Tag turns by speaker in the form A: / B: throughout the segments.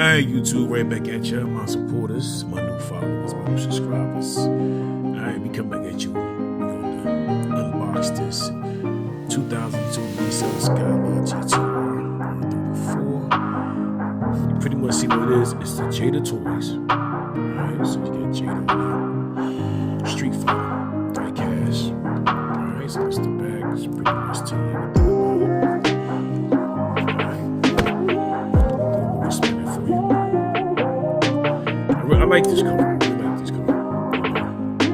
A: Alright, YouTube, right back at you, my supporters, my new followers, my new subscribers. Alright, we come back at you. We're gonna unbox this 2002 Nissan Skyline GTR-R34. You pretty much see what it is. It's the Jada toys. Alright, so you get Jada on there. Street Fighter, die cash. Alright, so that's the bag. It's pretty much to you. I like this color. I like this color.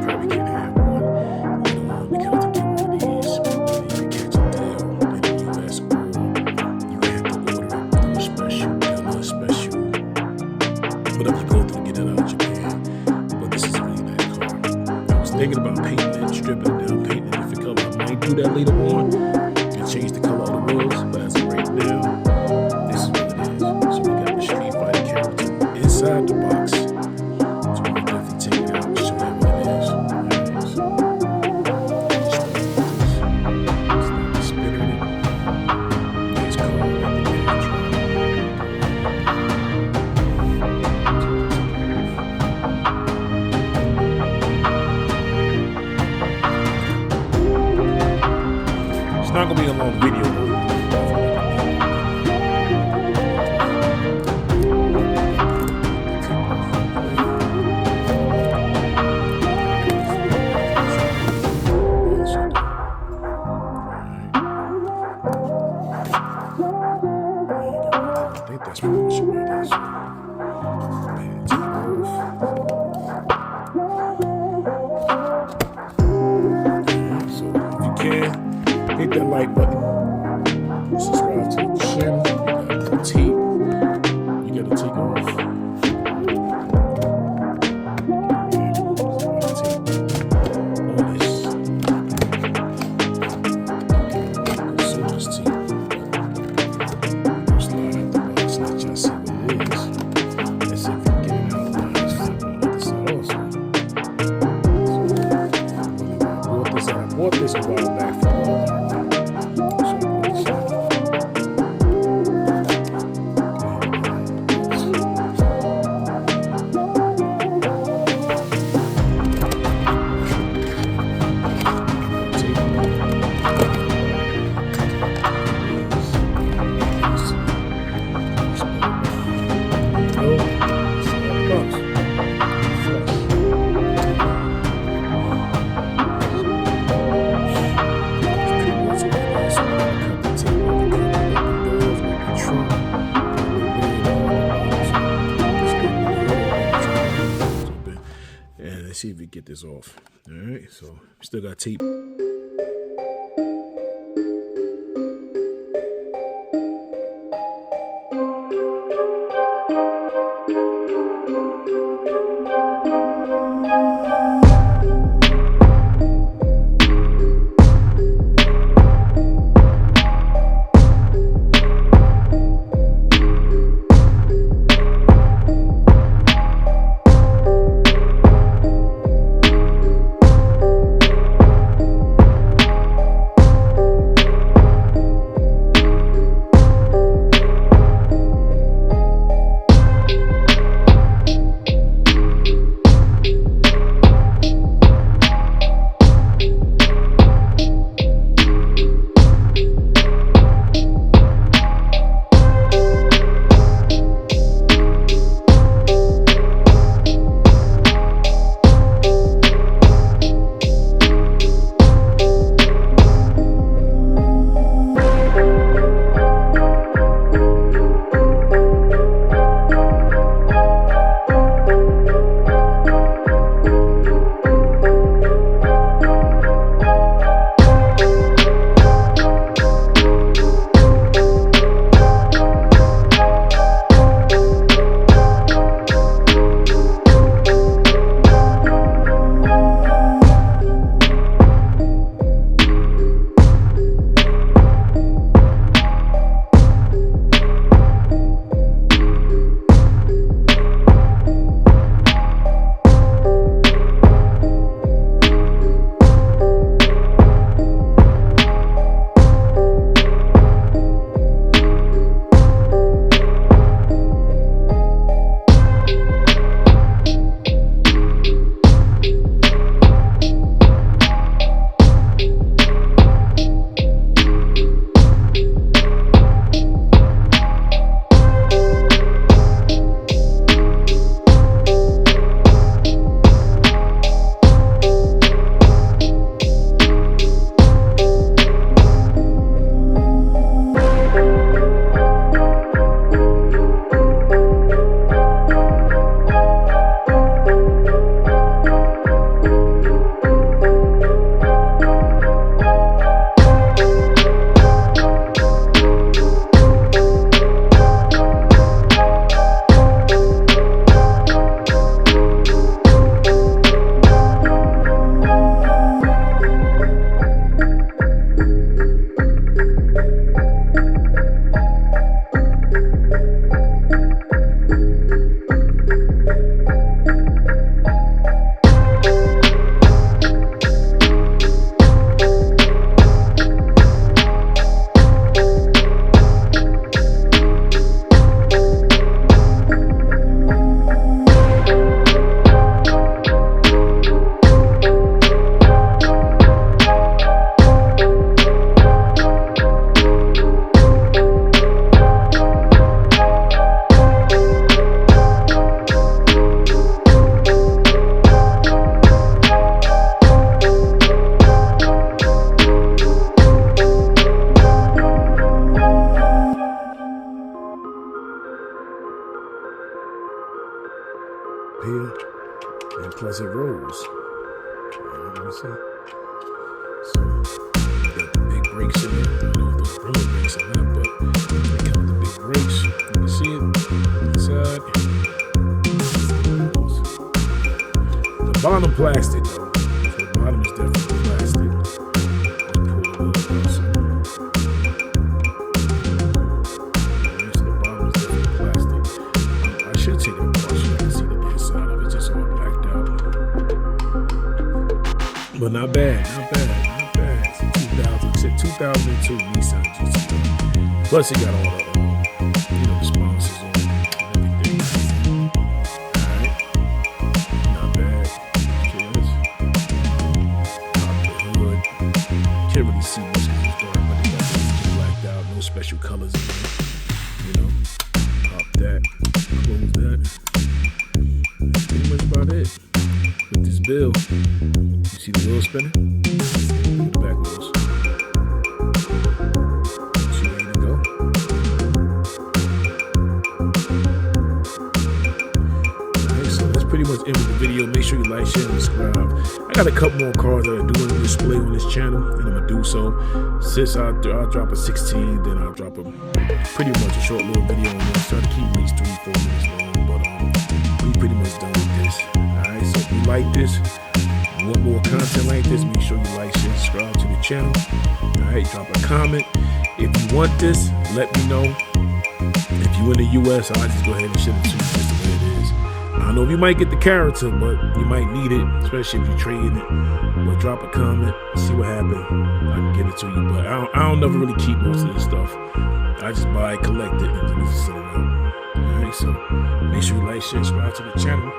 A: Probably can't have one later on because to get one of these, you can catch a deal in the US, or you have to order it through a special, special. Whatever you go through to get that out of Japan. But this is a really nice car. I was thinking about painting it, stripping it down, painting it a different color. I might do that later on and change the color of the wheels, but as of right now, this is what it is. So we got the Street Fighter character inside the box. It's not gonna be a long video though. I think that's pretty much what it is. So if you can, hit that like button. Subscribe to the channel. You got the tape. You gotta take off. So much tape. Slide out the box, let y'all see what it is. Let's see if we can get it out of the box. On the other side also. I bought this a while back from Walmart. And let's see if we get this off. All right, so we still got tape. here, and plus it rolls. Let me see. So you got the big brakes in there. I don't know if those roller brakes or not, but they come with the big brakes. You can see it inside. The bottom plastic though. So the bottom is definitely plastic. But not bad, not bad, not bad. It's 2002 Nissan GTR. Plus, it got all the, the sponsors on it and everything. Alright, not bad. Okay, let's pop the hood. Can't really see much because it's dark, but they got everything blacked out. No special colors in it. Pop that, close that. That's pretty much about it with this build. See the wheel spinning? The back wheels. She's ready to go. Alright, so that's pretty much it with the video. Make sure you like, share, and subscribe. I got a couple more cars that are doing a display on this channel, and I'm gonna do so. Since I'll drop a 16, then I'll drop pretty much a short little video on this. Try to keep at least 3-4 minutes long, but we pretty much done with this. Alright, so if you like this, want more content like this, make sure you like, share, subscribe to the channel. Alright, drop a comment. If you want this, let me know. If you in the US, I'll just go ahead and ship it to you just the way it is. I don't know if you might get the character, but you might need it, especially if you're trading it. But drop a comment, see what happens. I can give it to you, but I don't never really keep most of this stuff. I just buy it, collect it, and then just set it out. Alright, so make sure you like, share, subscribe to the channel.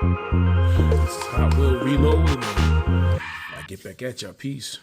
A: This is Hot Wheel Reload, and I get back at y'all. Peace.